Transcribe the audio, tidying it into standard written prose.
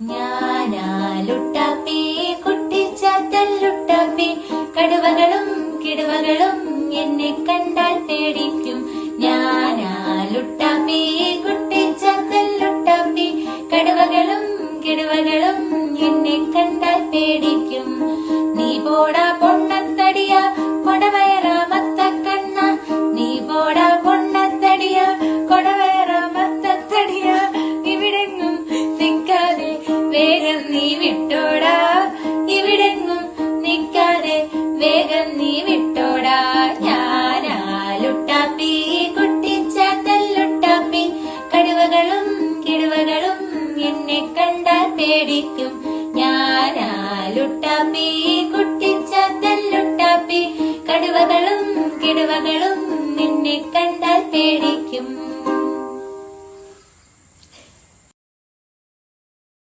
ഞാനാലുട്ടാപ്പി കുട്ടിച്ചാത്തല്ലുട്ടാപ്പി കടുവകളും കിടുവകളും എന്നെ കണ്ടാൽ പേടിക്കും. ഞാനാലുട്ടാപ്പി കുട്ടിച്ചാത്തല്ലുട്ടാപ്പി കടുവകളും കിടുവകളും എന്നെ കണ്ടാൽ പേടിക്കും. നീ പോടാ പൊണ്ണത്തടിയ കൊടവയറാമത്ത കണ്ണ, നീ പോടാ പൊണ്ണത്തടിയ കൊടവയറാമത്തടിയ, ഇവിടെങ്ങും നിക്കാതെ വേഗം നീ വിട്ടോടാ, ഇവിടെങ്ങും നിക്കാതെ വേഗം നീ വിട്ടോടാ. ഞാനാലുട്ടാപ്പി കുട്ടിച്ചാത്തല്ലുട്ടാപ്പി കടുവകളും കിടുവകളും എന്നെ കണ്ടാൽ പേടിക്കും. ഞാനാലുട്ടാപ്പി കുട്ടിച്ചാത്തല്ലുട്ടാപ്പി കടുവകളും കിടുവകളും നിന്നെ കണ്ടാൽ പേടിക്കും.